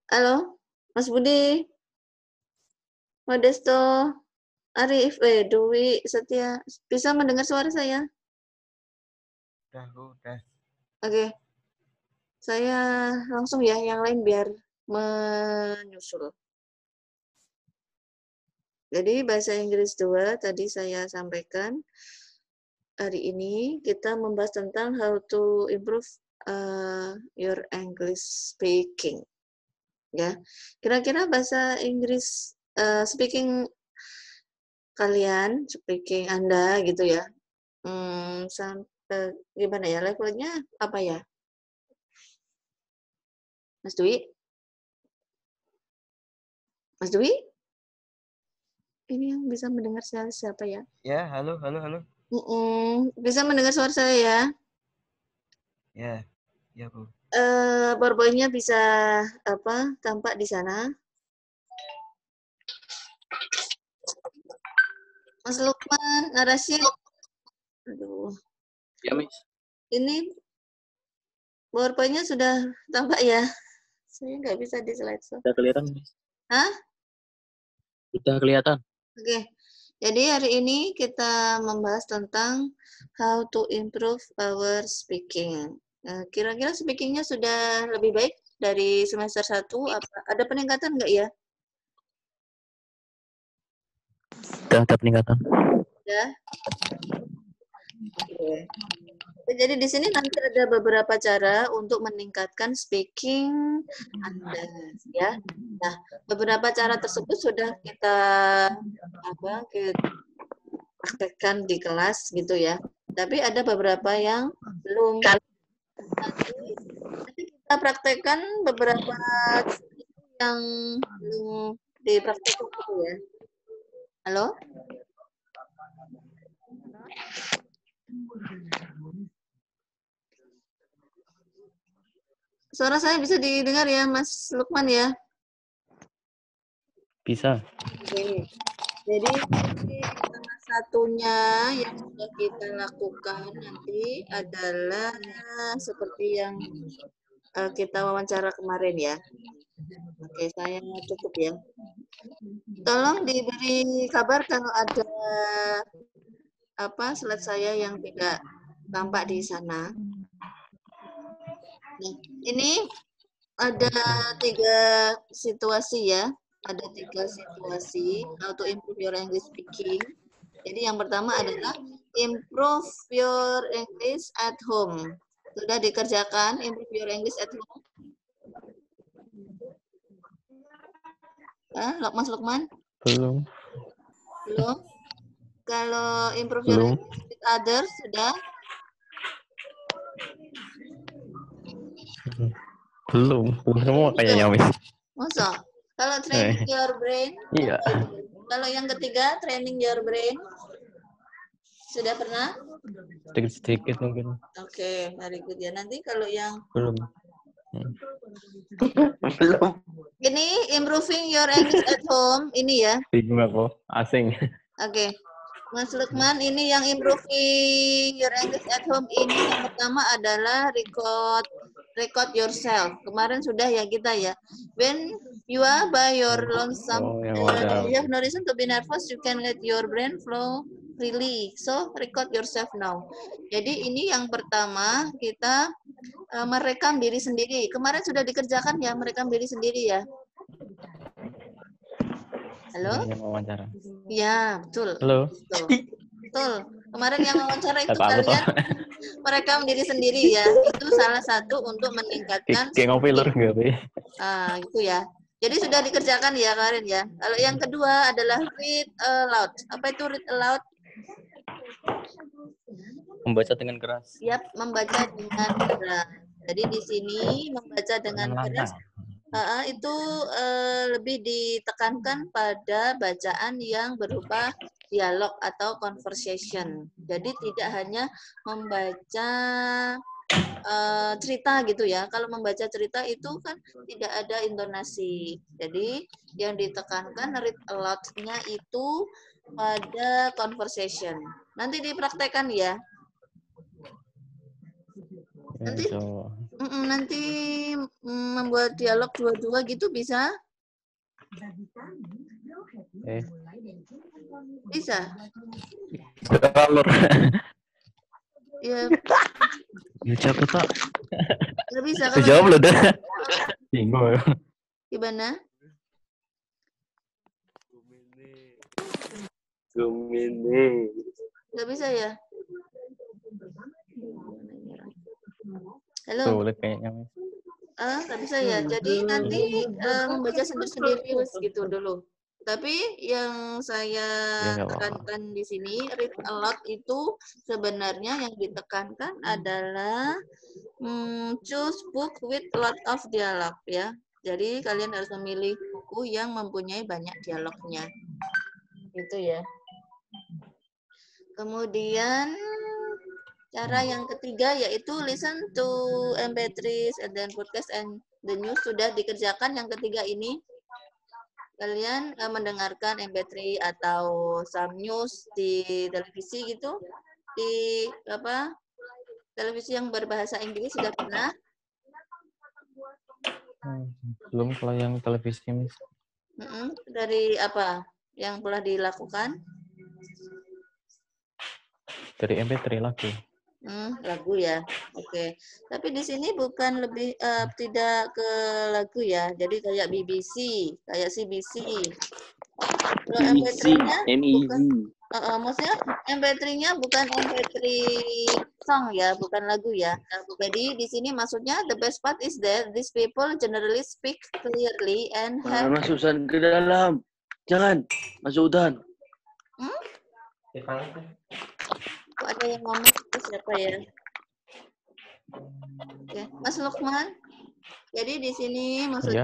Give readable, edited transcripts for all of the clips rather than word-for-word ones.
Halo, Mas Budi, Modesto, Arif, Dwi, Setia, bisa mendengar suara saya? Udah. Oke, saya langsung ya, yang lain biar menyusul. Jadi bahasa Inggris 2 tadi saya sampaikan. Hari ini kita membahas tentang how to improve your English speaking. Ya, kira-kira bahasa Inggris speaking kalian, speaking Anda gitu ya, sampai gimana ya, levelnya apa ya? Mas Dwi? Mas Dwi? Ini yang bisa mendengar saya siapa ya? Ya, halo. Bisa mendengar suara saya ya? Ya, Bu. PowerPoint-nya bisa tampak di sana. Mas Lukman, Arasyid. Aduh. Ya, Miss. Ini PowerPoint-nya sudah tampak ya? Saya nggak bisa di slideshow. Sudah kelihatan, Miss. Hah? Sudah kelihatan. Oke. Jadi hari ini kita membahas tentang how to improve our speaking. Kira-kira speakingnya sudah lebih baik dari semester 1? Ada peningkatan nggak ya? Sudah ada peningkatan. Ya. Oke. Jadi di sini nanti ada beberapa cara untuk meningkatkan speaking Anda, ya. Nah, beberapa cara tersebut sudah kita praktekkan di kelas gitu ya. Tapi ada beberapa yang belum. Nanti kita praktekkan beberapa yang belum dipraktekkan gitu ya. Halo? Suara saya bisa didengar ya, Mas Lukman ya? Bisa. Oke. Jadi salah satunya yang sudah kita lakukan nanti adalah seperti yang kita wawancara kemarin ya. Oke, saya cukup ya. Tolong diberi kabar kalau ada slide saya yang tidak tampak di sana. Nah, ini ada 3 situasi ya. Ada 3 situasi how to improve your English speaking. Jadi yang pertama adalah improve your English at home. Sudah dikerjakan improve your English at home? Mas Lukman? Belum. Belum? Kalau improve your English with others sudah? Belum semua kayaknya, Miss. Masa? Kalau training your brain? Iya. Kalau yang ketiga, training your brain, sudah pernah? Sedikit mungkin. Oke, very good ya. Nanti kalau yang Belum. Belum. ini improving your English at home, ini ya. Bingung aku, asing. Oke. Mas Lukman, ini yang improving your English at home ini yang pertama adalah record yourself. Kemarin sudah ya kita ya. When you are by your lonesome, you have no reason to be nervous, you can let your brain flow freely. So, record yourself now. Jadi ini yang pertama kita merekam diri sendiri. Kemarin sudah dikerjakan ya, merekam diri sendiri ya. Halo? Yang wawancara. Ya, betul. Halo. Betul. Kemarin yang wawancara itu kalian merekam diri sendiri ya. Itu salah satu untuk meningkatkan. Kayak ngopi lur enggak, Bi? Gitu ya. Jadi sudah dikerjakan ya kemarin ya. Kalau yang kedua adalah read aloud. Apa itu read aloud? Membaca dengan keras. Yap, membaca dengan keras. Jadi di sini membaca dengan keras itu lebih ditekankan pada bacaan yang berupa dialog atau conversation. Jadi tidak hanya membaca cerita gitu ya. Kalau membaca cerita itu kan tidak ada intonasi. Jadi yang ditekankan read aloud-nya itu pada conversation. Nanti dipraktekkan ya. Nanti membuat dialog dua-dua gitu bisa? Bisa? Kalor. Ya, Baca apa tak? nggak bisa kalau Dijawab loh dah. Bingung. gimana? Gemini. Nggak bisa ya? Halo? Sulit kayaknya. Miss. Nggak bisa ya. Jadi nanti membaca sendiri-sendiri wes gitu dulu. Tapi yang saya Ya nggak apa-apa. tekankan di sini, read a lot itu sebenarnya yang ditekankan adalah choose book with a lot of dialog ya. Jadi kalian harus memilih buku yang mempunyai banyak dialognya. Gitu ya. Kemudian cara yang ketiga yaitu listen to MP3s and then podcast and the news sudah dikerjakan yang ketiga ini. Kalian mendengarkan MP3 atau some news di televisi gitu, di apa televisi yang berbahasa Inggris sudah pernah? Belum kalau yang televisi, Miss. Dari apa yang telah dilakukan? Dari MP3 lagu. Lagu ya, oke. Tapi di sini bukan lebih tidak ke lagu ya, jadi kayak BBC, kayak CBC. Kalau MP3-nya bukan, maksudnya MP3-nya bukan MP3 song ya, bukan lagu ya. Jadi di sini maksudnya the best part is that these people generally speak clearly and have. Masuk ke dalam. Jangan masuk hutan. Kok ada yang ngomong itu siapa ya? Oke, Mas Lukman. Jadi di sini maksudnya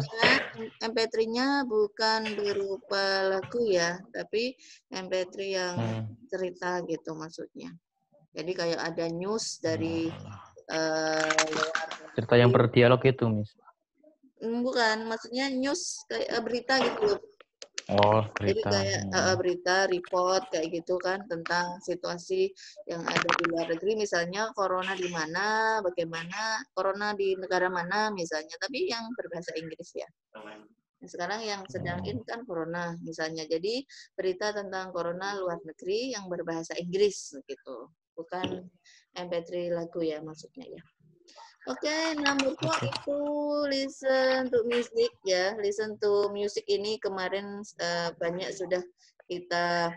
MP3-nya bukan berupa lagu ya, tapi MP3 yang cerita gitu maksudnya. Jadi kayak ada news dari luar. Cerita yang berdialog itu, Miss. Bukan, maksudnya news kayak berita gitu. Oh, Jadi berita. kayak berita, report kayak gitu kan tentang situasi yang ada di luar negeri, misalnya corona di mana, bagaimana corona di negara mana misalnya, tapi yang berbahasa Inggris ya. Nah, sekarang yang sedang in kan corona misalnya, jadi berita tentang corona luar negeri yang berbahasa Inggris gitu, bukan MP3 lagu ya maksudnya ya. Oke, number 4 itu listen to music ya. Listen to music ini kemarin banyak sudah kita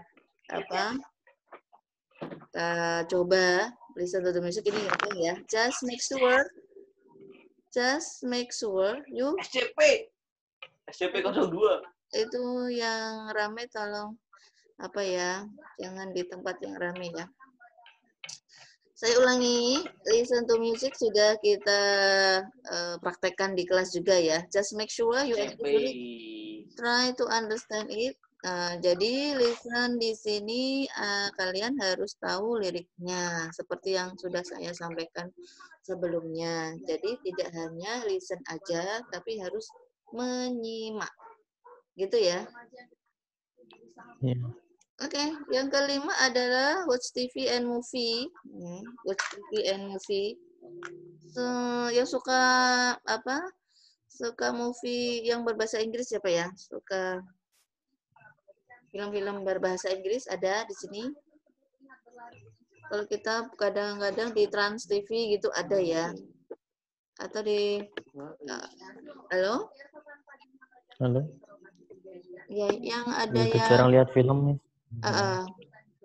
coba listen to the music ini ya. Just make sure you SCP 02. itu yang rame tolong jangan di tempat yang rame ya. Saya ulangi, listen to music sudah kita praktekkan di kelas juga ya. Just make sure you actually try to understand it. Jadi listen di sini kalian harus tahu liriknya, seperti yang sudah saya sampaikan sebelumnya. Jadi tidak hanya listen aja, tapi harus menyimak. Gitu ya. Yeah. Oke, yang kelima adalah watch TV and movie. Watch TV and movie. Yang suka suka movie yang berbahasa Inggris siapa ya? Suka film-film berbahasa Inggris ada di sini. Kalau kita kadang-kadang di Trans TV gitu ada ya. Atau di halo? Halo? Ya, yang ada Itu yang jarang lihat film, Miss.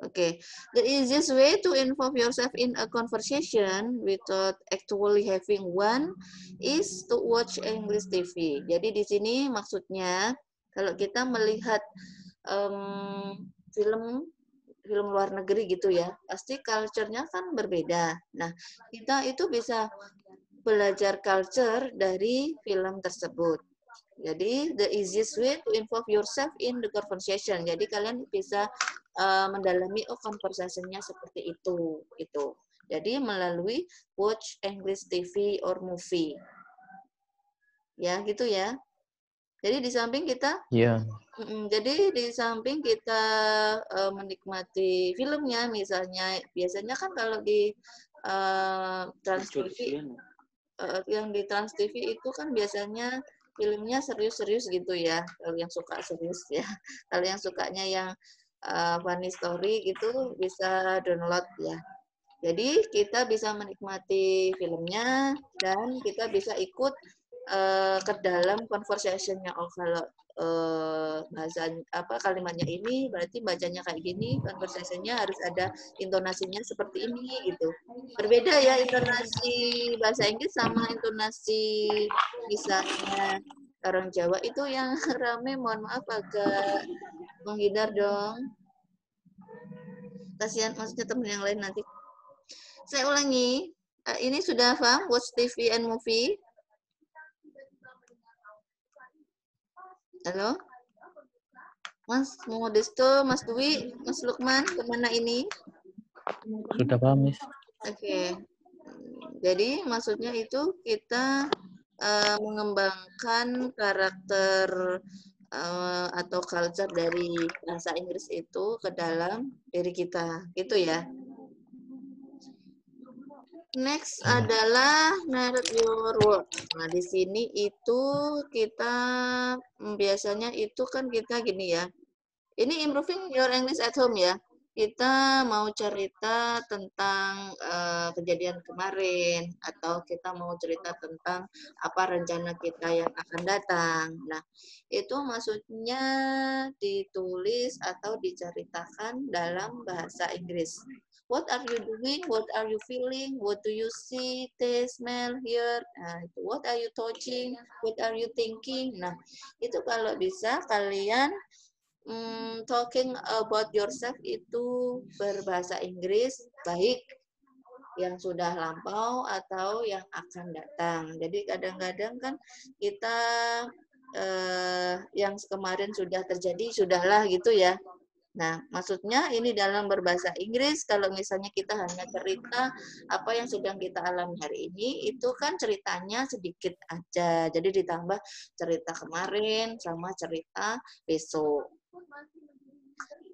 Okay. The easiest way to involve yourself in a conversation without actually having one is to watch English TV. Jadi di sini maksudnya kalau kita melihat film luar negeri gitu ya, pasti culture-nya kan berbeda. Nah, kita itu bisa belajar culture dari film tersebut. Jadi the easiest way to involve yourself in the conversation. Jadi kalian bisa mendalami conversation-nya seperti itu gitu. Jadi melalui watch English TV or movie. Ya, gitu ya. Jadi di samping kita jadi di samping kita menikmati filmnya misalnya, biasanya kan kalau di Trans TV yang di Trans TV itu kan biasanya filmnya serius-serius gitu ya. Kalau yang suka serius ya. Kalau yang sukanya yang funny story itu bisa download ya. Jadi kita bisa menikmati filmnya dan kita bisa ikut ke dalam conversation-nya. Oh, kalau bahasa apa kalimatnya ini berarti bacanya kayak gini, conversation-nya harus ada intonasinya seperti ini gitu. Berbeda ya intonasi bahasa Inggris sama intonasi misalnya orang Jawa itu yang rame, mohon maaf agak menghindar dong. Kasihan maksudnya teman yang lain nanti. Saya ulangi, ini sudah paham watch TV and movie? Halo? Mas Modesto, Mas Dwi, Mas Lukman, kemana ini? Sudah paham, Miss. Oke. Jadi maksudnya itu kita mengembangkan karakter atau culture dari bahasa Inggris itu ke dalam diri kita, gitu ya. Next adalah narrate your word. Nah, di sini itu kita biasanya itu kan kita gini ya. Ini improving your English at home ya. Kita mau cerita tentang kejadian kemarin atau kita mau cerita tentang apa rencana kita yang akan datang. Nah, itu maksudnya ditulis atau diceritakan dalam bahasa Inggris. What are you doing? What are you feeling? What do you see, taste, smell, hear? Nah, what are you touching? What are you thinking? Nah, itu kalau bisa kalian talking about yourself itu berbahasa Inggris, baik yang sudah lampau atau yang akan datang. Jadi kadang-kadang kan kita yang kemarin sudah terjadi, sudahlah gitu ya. Nah, maksudnya ini dalam berbahasa Inggris, kalau misalnya kita hanya cerita apa yang sedang kita alami hari ini, itu kan ceritanya sedikit aja. Jadi ditambah cerita kemarin sama cerita besok.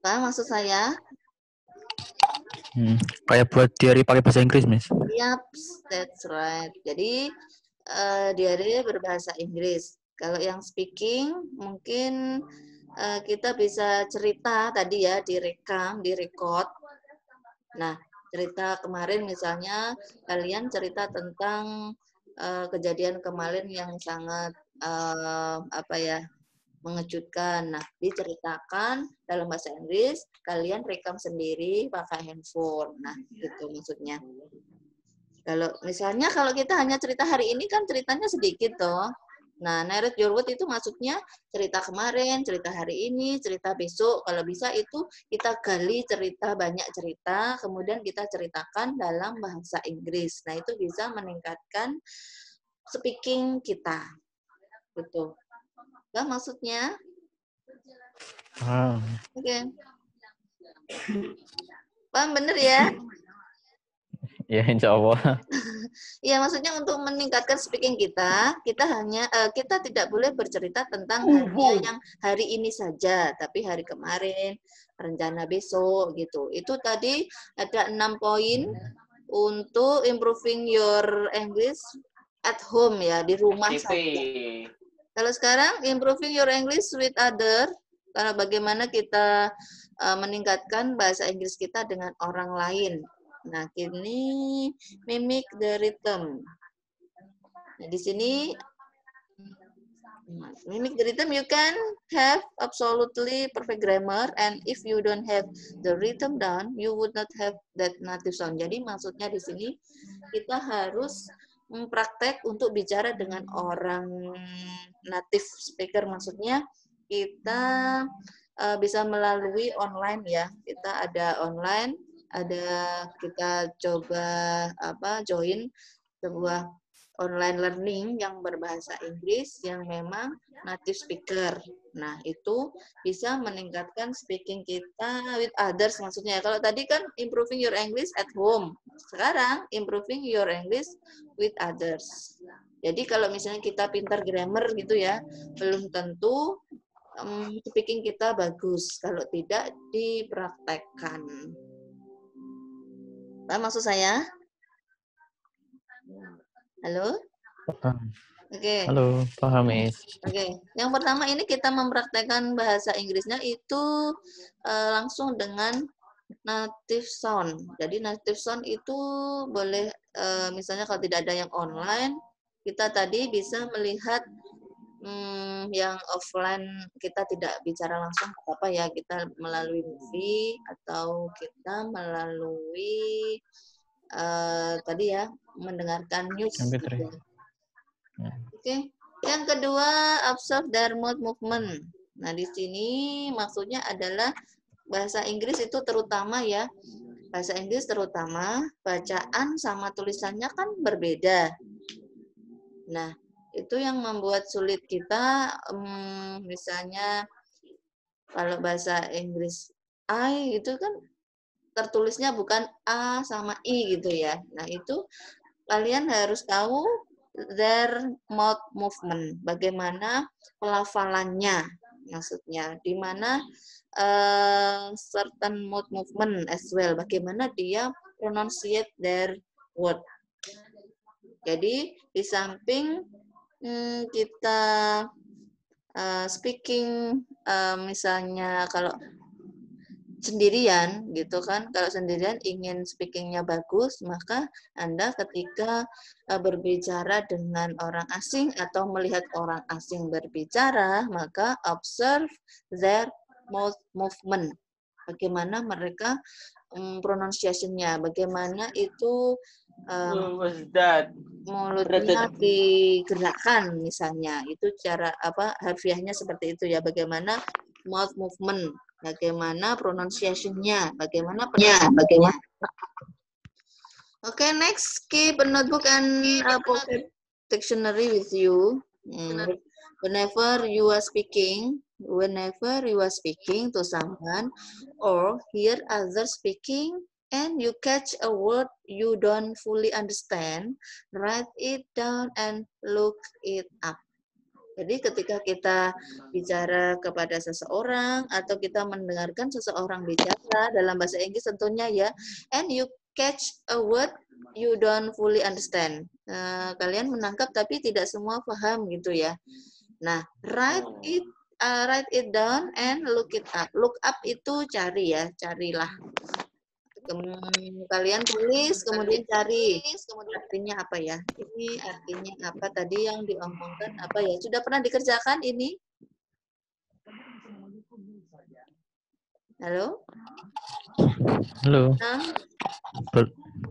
Paham maksud saya? Kayak buat diary pakai bahasa Inggris, Miss. Yap, that's right. Jadi, diary berbahasa Inggris. Kalau yang speaking, mungkin kita bisa cerita tadi ya, direkam, direcord. Nah, cerita kemarin misalnya kalian cerita tentang kejadian kemarin yang sangat apa ya, mengejutkan. Nah, diceritakan dalam bahasa Inggris, kalian rekam sendiri pakai handphone. Nah, gitu maksudnya. Kalau misalnya kalau kita hanya cerita hari ini kan ceritanya sedikit toh. Nah, narrate your word itu maksudnya cerita kemarin, cerita hari ini, cerita besok. Kalau bisa itu kita gali cerita, banyak cerita, kemudian kita ceritakan dalam bahasa Inggris. Nah, itu bisa meningkatkan speaking kita. Gitu. Nah, maksudnya? Oke. Paham bener ya? Ya, insya Allah. Ya, maksudnya untuk meningkatkan speaking kita hanya kita tidak boleh bercerita tentang hanya yang hari ini saja, tapi hari kemarin, rencana besok gitu. Itu tadi ada 6 poin untuk improving your English at home ya, di rumah saja. Kalau sekarang improving your English with other, karena bagaimana kita meningkatkan bahasa Inggris kita dengan orang lain. Nah, kini mimic the rhythm. Nah, di sini mimic the rhythm you can have absolutely perfect grammar, and if you don't have the rhythm down, you would not have that native sound. Jadi maksudnya di sini kita harus praktek untuk bicara dengan orang native speaker. Maksudnya kita bisa melalui online ya. Kita ada online, kita coba join sebuah online learning yang berbahasa Inggris yang memang native speaker. Nah, itu bisa meningkatkan speaking kita with others maksudnya. Kalau tadi kan improving your English at home. Sekarang improving your English with others. Jadi kalau misalnya kita pintar grammar gitu ya, belum tentu speaking kita bagus kalau tidak dipraktekkan. Paham maksud saya? Halo? Oke. Halo, paham, Miss. Oke, yang pertama ini kita mempraktekkan bahasa Inggrisnya itu langsung dengan native sound. Jadi native sound itu boleh misalnya kalau tidak ada yang online, kita tadi bisa melihat yang offline kita tidak bicara langsung apa ya, kita melalui movie atau kita melalui tadi ya mendengarkan news MP3. gitu. Ya. Oke. Yang kedua, observe their mouth movement. Nah, di sini maksudnya adalah bahasa Inggris itu terutama ya. Bahasa Inggris terutama bacaan sama tulisannya kan berbeda. Nah, itu yang membuat sulit kita misalnya kalau bahasa Inggris I itu kan tertulisnya bukan A sama I gitu ya. Nah, itu kalian harus tahu their mouth movement, bagaimana pelafalannya, maksudnya di mana certain mouth movement as well, bagaimana dia pronunciate their word. Jadi di samping kita speaking misalnya kalau sendirian gitu kan, kalau sendirian ingin speakingnya bagus, maka Anda ketika berbicara dengan orang asing atau melihat orang asing berbicara, maka observe their mouth movement, bagaimana mereka pronunciation-nya, bagaimana itu What's that? mulutnya digerakkan misalnya, itu cara apa harfiahnya seperti itu ya, bagaimana mouth movement, bagaimana pronunciation-nya, bagaimana bagaimana. Oke, next keep a notebook and a pocket dictionary with you. Whenever you are speaking to someone or hear others speaking and you catch a word you don't fully understand, write it down and look it up. Jadi ketika kita bicara kepada seseorang atau kita mendengarkan seseorang bicara dalam bahasa Inggris tentunya ya, and you catch a word you don't fully understand. Kalian menangkap tapi tidak semua paham gitu ya. Nah, write it down and look it up. Look up itu cari ya, carilah. Kalian tulis, kemudian cari artinya apa ya? Ini artinya apa tadi yang diomongkan apa ya? Sudah pernah dikerjakan ini? Halo? Halo. Nah,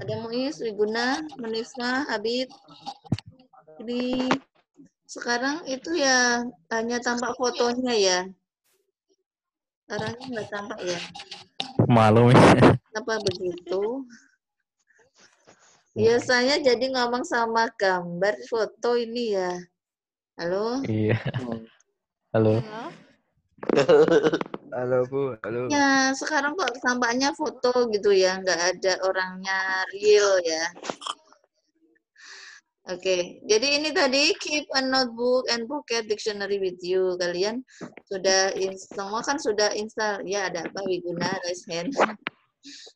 ada Muiz, Wiguna, Menifah, Abid. Ini sekarang itu ya hanya tampak fotonya ya. Orangnya nggak tampak ya. Malu, Miss. Apa begitu? Biasanya jadi ngomong sama gambar foto ini ya. Halo? Iya. Halo. Halo Bu, halo. Ya, sekarang kok tampaknya foto gitu ya, nggak ada orangnya real ya. Oke, jadi ini tadi keep a notebook and pocket dictionary with you. Kalian sudah semua kan sudah install ya, ada apa Wiguna raise hand.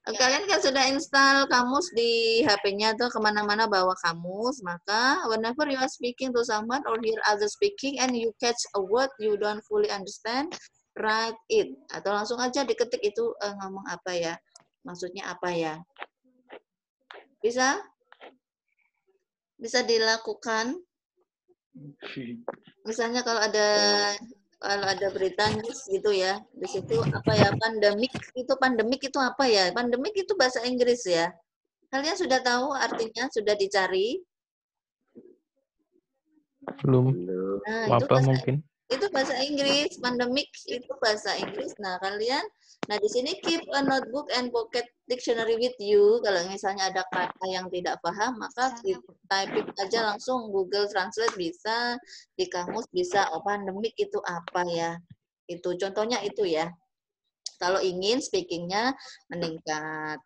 Kalian kan sudah install kamus di HP-nya atau kemana-mana bawa kamus, maka whenever you are speaking to someone or hear others speaking and you catch a word you don't fully understand, write it. Atau langsung aja diketik itu ngomong apa ya, maksudnya apa ya. Bisa? Bisa dilakukan. Misalnya kalau ada berita news gitu ya, di situ apa ya, pandemik itu apa ya? Pandemik itu bahasa Inggris ya. Kalian sudah tahu artinya, sudah dicari? Belum. Nah, Apa mungkin? itu bahasa Inggris, pandemik itu bahasa Inggris. Nah, kalian di sini keep a notebook and pocket dictionary with you. Kalau misalnya ada kata yang tidak paham, maka typing aja langsung Google Translate bisa, di kamus bisa. Oh, pandemik itu apa ya? Itu contohnya itu ya. Kalau ingin speakingnya meningkat.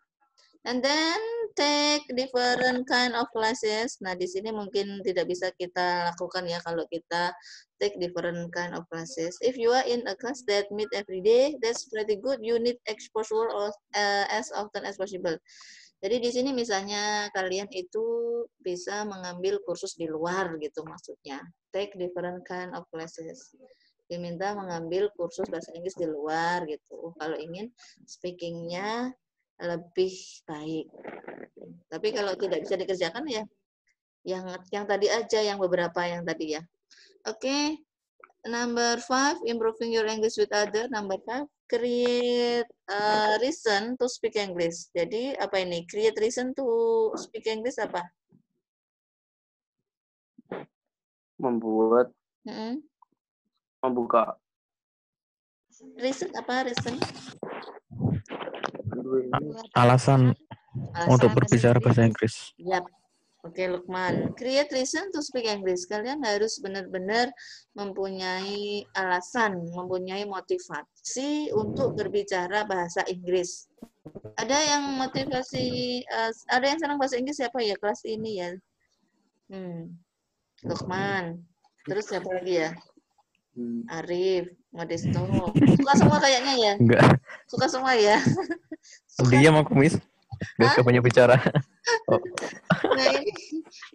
And then take different kind of classes. Nah, di sini mungkin tidak bisa kita lakukan ya kalau kita take different kind of classes. If you are in a class that meet every day, that's pretty good. You need exposure as often as possible. Jadi di sini misalnya kalian itu bisa mengambil kursus di luar gitu maksudnya. Take different kind of classes. Diminta mengambil kursus bahasa Inggris di luar gitu. Kalau ingin speakingnya lebih baik. Tapi kalau tidak bisa dikerjakan ya yang tadi aja, yang beberapa yang tadi ya. Oke. Number 5, improving your English with other. Number 5, create reason to speak English. Jadi apa ini? Create reason to speak English apa? Membuat, membuka. Reason apa? Reason? Alasan untuk Alasan. berbicara bahasa Inggris. Yap. Oke, Lukman. Create reason to speak English. Kalian harus benar-benar mempunyai alasan, mempunyai motivasi untuk berbicara bahasa Inggris. Ada yang motivasi, ada yang senang bahasa Inggris siapa ya kelas ini ya? Lukman. Terus siapa lagi ya? Arif, Modesto. Suka semua kayaknya ya? Enggak. Suka semua ya? Suka. Diam aku, Miss. Gak banyak bicara. Oh. Nah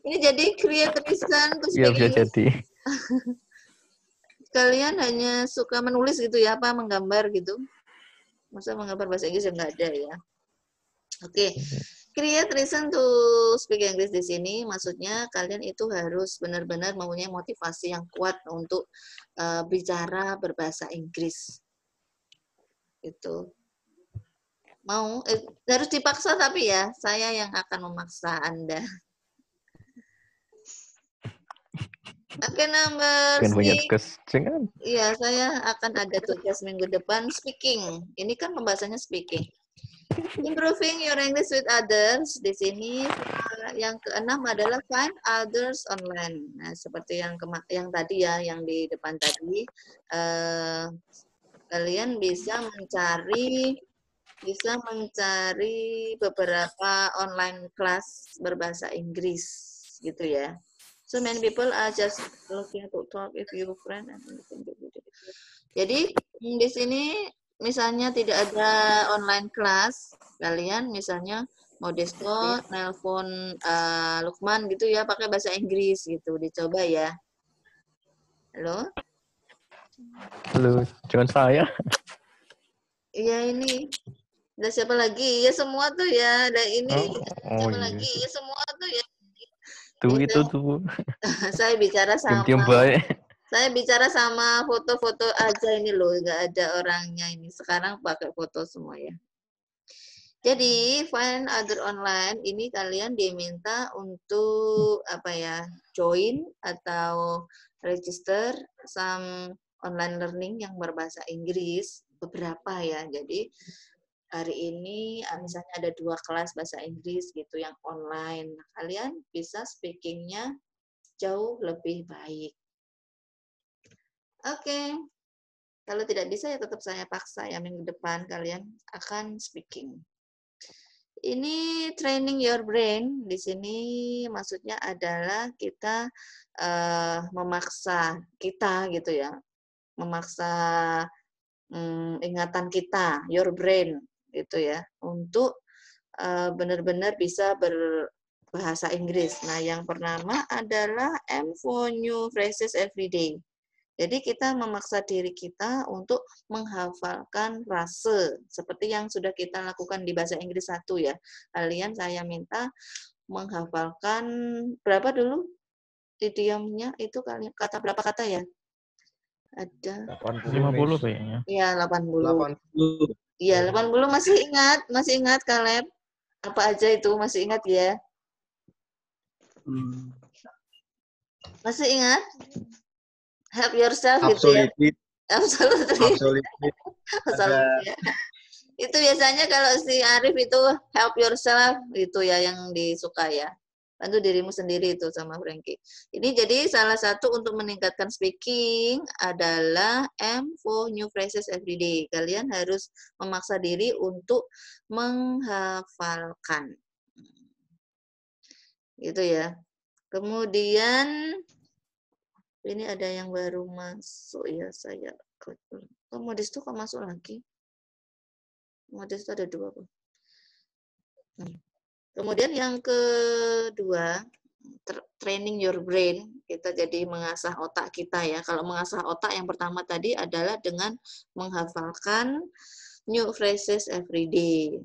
ini jadi create reason to Iya, speak bisa English. jadi. Kalian hanya suka menulis gitu ya, apa menggambar gitu? Masa menggambar bahasa Inggris yang nggak ada ya? Oke. Create reason to speak English di sini, maksudnya kalian itu harus benar-benar mempunyai motivasi yang kuat untuk bicara berbahasa Inggris. Itu. Mau, harus dipaksa tapi ya, saya yang akan memaksa Anda. Oke, number Jangan banyak 6. tugas. Jangan. Iya, saya akan ada tugas minggu depan speaking. Ini kan pembahasannya speaking. Improving your English with others. Di sini yang keenam adalah find others online. Nah, seperti yang tadi ya, yang di depan tadi, kalian bisa mencari beberapa online kelas berbahasa Inggris, gitu ya. So many people are just looking to talk if you friend. Jadi di sini misalnya tidak ada online kelas, kalian misalnya Modesto nelpon Lukman gitu ya pakai bahasa Inggris gitu, dicoba ya. Halo? Halo, jangan saya. Iya ini. Ada siapa lagi? Ya semua tuh ya. Ada ini. Oh Siapa iya. lagi? Ya semua tuh ya. Tuh Ini itu tuh. saya bicara Diam-diam sama baik. Saya bicara sama foto-foto aja ini loh, nggak ada orangnya ini. Sekarang pakai foto semua ya. Jadi, find other online ini kalian diminta untuk apa ya? Join atau register some online learning yang berbahasa Inggris beberapa ya. Jadi hari ini misalnya ada 2 kelas bahasa Inggris gitu yang online. Nah, kalian bisa speakingnya jauh lebih baik. Oke. Kalau tidak bisa ya tetap saya paksa ya minggu depan kalian akan speaking. Ini training your brain. Di sini maksudnya adalah kita memaksa kita gitu ya. Memaksa ingatan kita, your brain gitu ya, untuk benar-benar bisa berbahasa Inggris. Nah, yang pertama adalah M for new phrases every day. Jadi kita memaksa diri kita untuk menghafalkan frase seperti yang sudah kita lakukan di bahasa Inggris 1 ya. Kalian saya minta menghafalkan berapa dulu idiomnya itu kalian kata berapa kata ya? Ada 50 kayaknya. ya 80. 80. Iya, 80 masih ingat Kaleb? Apa aja itu masih ingat ya? Masih ingat? Help yourself gitu ya. Absolutely. Absolutely. Itu biasanya kalau si Arif itu help yourself gitu ya yang disuka ya. Bantu dirimu sendiri itu sama Frankie. Ini jadi salah satu untuk meningkatkan speaking adalah M for new phrases every day. Kalian harus memaksa diri untuk menghafalkan. Gitu ya. Kemudian ini ada yang baru masuk ya saya. Oh, Modis tuh kok masuk lagi? Modis tuh ada 2. Kemudian yang kedua, training your brain. Kita jadi mengasah otak kita ya. Kalau mengasah otak yang pertama tadi adalah dengan menghafalkan new phrases every day.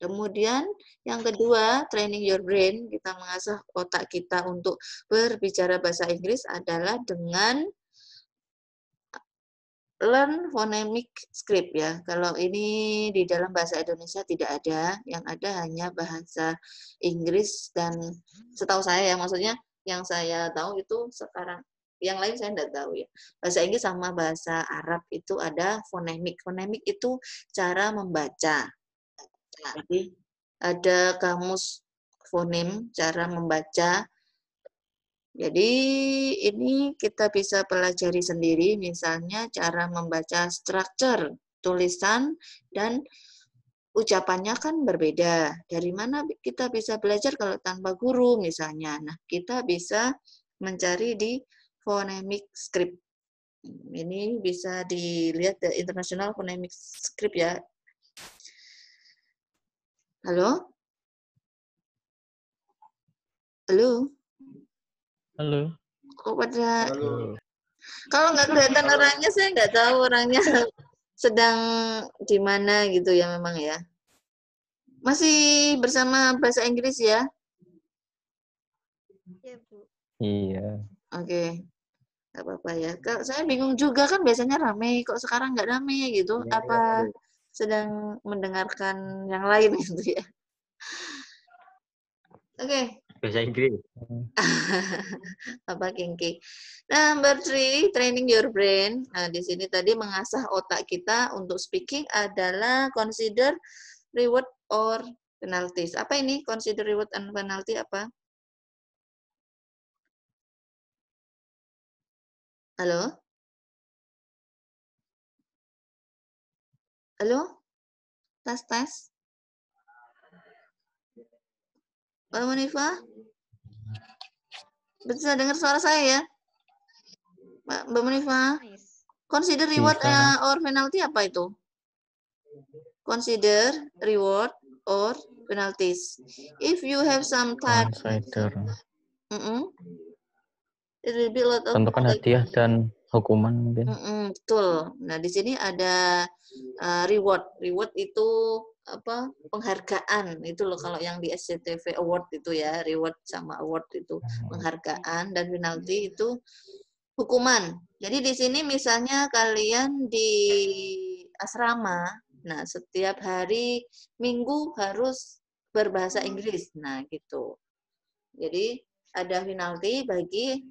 Kemudian yang kedua, training your brain, kita mengasah otak kita untuk berbicara bahasa Inggris adalah dengan learn phonemic script ya. Kalau ini di dalam bahasa Indonesia tidak ada, yang ada hanya bahasa Inggris dan setahu saya ya, maksudnya yang saya tahu itu sekarang, yang lain saya tidak tahu ya. Bahasa Inggris sama bahasa Arab itu ada phonemic. Phonemic itu cara membaca. Jadi ada kamus fonem, cara membaca. Jadi ini kita bisa pelajari sendiri, misalnya cara membaca struktur tulisan dan ucapannya kan berbeda. Dari mana kita bisa belajar kalau tanpa guru misalnya? Nah, kita bisa mencari di phonemic script. Ini bisa dilihat di International Phonemic Script ya. Halo? Halo? Halo. Kok pada... Halo. Kalau nggak kelihatan orangnya, saya nggak tahu orangnya sedang di mana gitu ya memang ya. Masih bersama bahasa Inggris ya? Iya, Bu. Iya. Oke. Nggak apa-apa ya. Kalau saya bingung juga kan biasanya ramai, kok sekarang nggak ramai gitu. Apa sedang mendengarkan yang lain gitu ya? Oke. Bahasa Inggris. Apa Kinki. Number 3, training your brain. Nah, di sini tadi mengasah otak kita untuk speaking adalah consider reward or penalties. Apa ini consider reward and penalty apa? Halo? Halo? Tes, tes. Mbak Munifa? Bisa dengar suara saya ya? Mbak Munifa? Nice. Consider reward Bisa. or penalty apa itu? Consider reward or penalties. If you have some type, Consider. it will be a lot of Tentukan hadiah dan hukuman mungkin. betul. Nah, di sini ada reward. Reward itu apa? Penghargaan. Itu loh kalau yang di SCTV Award itu ya, reward sama award itu penghargaan, dan penalti itu hukuman. Jadi di sini misalnya kalian di asrama, nah setiap hari Minggu harus berbahasa Inggris. Nah, gitu. Jadi ada penalti bagi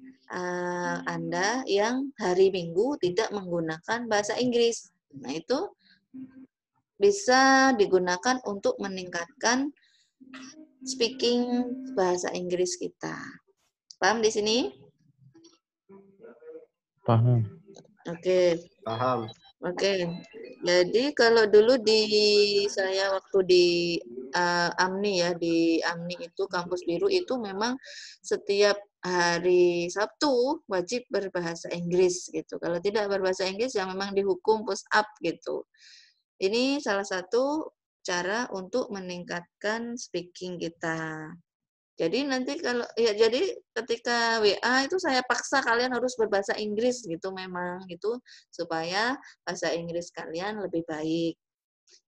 Anda yang hari Minggu tidak menggunakan bahasa Inggris. Nah, itu bisa digunakan untuk meningkatkan speaking bahasa Inggris kita. Paham di sini? Paham. Oke. Paham. Oke. Jadi kalau dulu di saya waktu di AMNI ya, di AMNI itu kampus biru itu memang setiap hari Sabtu wajib berbahasa Inggris gitu. Kalau tidak berbahasa Inggris ya memang dihukum push up gitu. Ini salah satu cara untuk meningkatkan speaking kita. Jadi nanti kalau ya jadi ketika WA itu saya paksa kalian harus berbahasa Inggris gitu memang gitu supaya bahasa Inggris kalian lebih baik.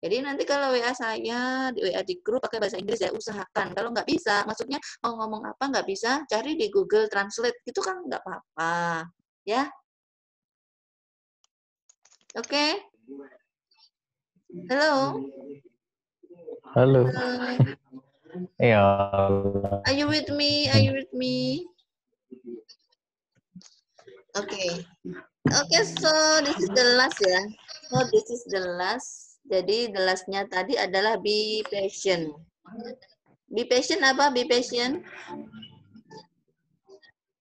Jadi nanti kalau WA saya, di WA di grup pakai bahasa Inggris ya usahakan. Kalau nggak bisa, maksudnya mau ngomong apa nggak bisa, cari di Google Translate. Itu kan nggak apa-apa. Ya? Oke? Halo? Halo. Halo? Ya. Are you with me? Are you with me? Okay. Okay, so this is the last ya. So this is the last. Jadi the last-nya tadi adalah be patient. Be patient apa? Be patient?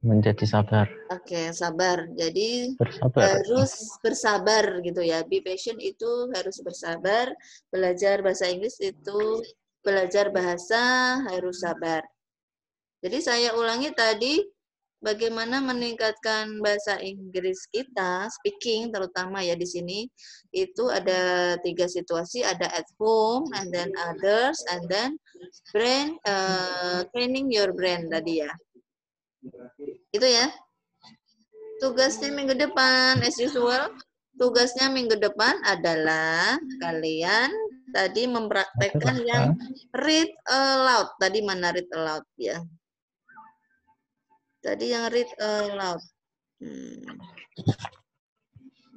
Menjadi sabar. Oke, sabar. Jadi Bersabar. harus bersabar gitu ya. Be patient itu harus bersabar. Belajar bahasa Inggris itu belajar bahasa harus sabar. Jadi saya ulangi tadi, bagaimana meningkatkan bahasa Inggris kita, speaking terutama ya di sini, itu ada 3 situasi, ada at home, and then others, and then training your brain tadi ya. Itu ya. Tugasnya minggu depan, as usual, tugasnya minggu depan adalah kalian tadi mempraktekkan yang read aloud. Tadi mana read aloud ya? Tadi yang read aloud.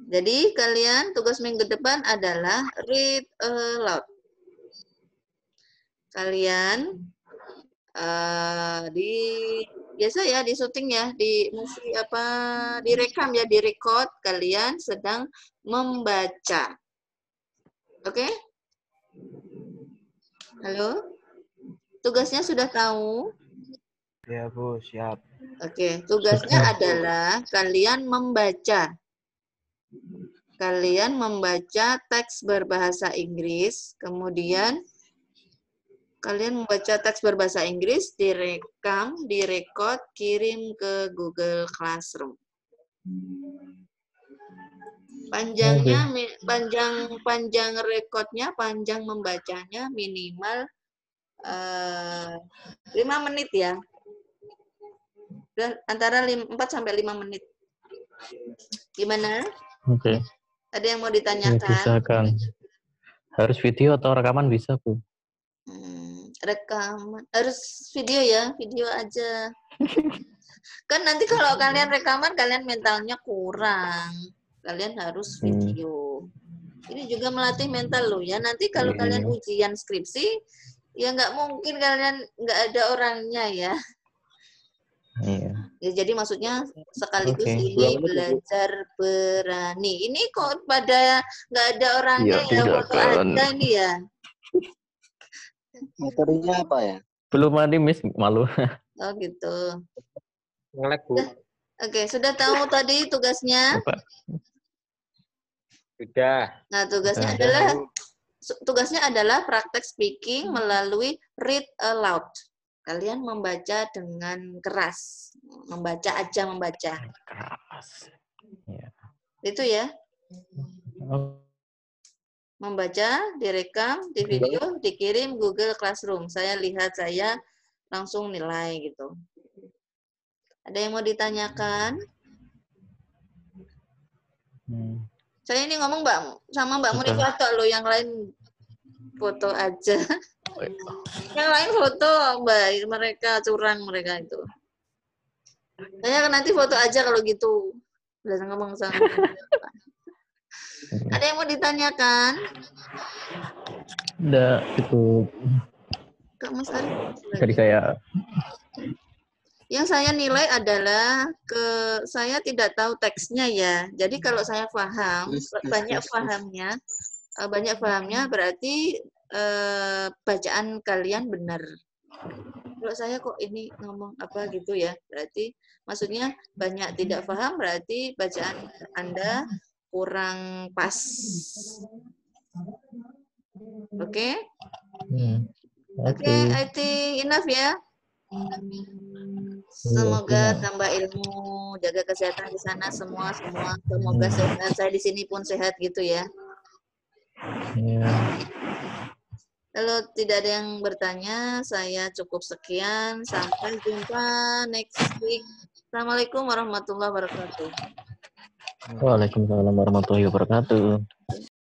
Jadi kalian tugas minggu depan adalah read aloud. Kalian biasa ya di syuting ya, di musik direkam ya, direcord kalian sedang membaca. Oke? Halo? Tugasnya sudah tahu? Ya, Bu, siap. Oke, tugasnya adalah kalian membaca. Kalian membaca teks berbahasa Inggris, kemudian kalian membaca teks berbahasa Inggris, direkam, direkod, kirim ke Google Classroom. Panjangnya, panjang rekodnya, panjang membacanya minimal 5 menit ya. Antara 4 sampai 5 menit. Gimana? Oke. Ada yang mau Ya, ditanyakan? bisa kan. Harus video atau rekaman bisa, Bu? Rekaman. Harus video ya, video aja. Kan nanti kalau kalian rekaman, kalian mentalnya kurang. Kalian harus video. Ini juga melatih mental loh ya. Nanti kalau kalian ujian skripsi, ya nggak mungkin kalian nggak ada orangnya ya. Iya. Ya, jadi maksudnya sekaligus ini belajar berani. Ini kok pada nggak ada orangnya ya, foto aja ini ya. Materinya apa ya? Belum ada, Miss, malu. Oh gitu. Ngelek, Bu. Oke, sudah tahu tadi tugasnya? Sudah. Nah, tugasnya adalah praktek speaking melalui read aloud. Kalian membaca dengan keras. Membaca aja, membaca. Keras. Ya. Itu ya. Membaca, direkam, di video, dikirim Google Classroom. Saya lihat, saya langsung nilai gitu. Ada yang mau ditanyakan? Saya ini ngomong sama Mbak Muni foto loh, yang lain foto aja. Yang lain foto, Mbak, mereka curang mereka itu. Saya nanti foto aja kalau gitu. Udah ngomong sama. Ada yang mau ditanyakan? Udah, itu. Kak Mas Ari. Dari saya. Yang saya nilai adalah saya tidak tahu teksnya ya. Jadi kalau saya paham, banyak pahamnya berarti bacaan kalian benar. Kalau saya kok ini ngomong apa gitu ya, berarti maksudnya banyak tidak paham, berarti bacaan Anda kurang pas. Oke? Oke, I think enough ya. Semoga tambah ilmu, jaga kesehatan di sana semua. Semoga sehat. Saya di sini pun sehat gitu ya. Kalau tidak ada yang bertanya, saya cukup sekian. Sampai jumpa next week. Assalamualaikum warahmatullahi wabarakatuh. Waalaikumsalam warahmatullahi wabarakatuh.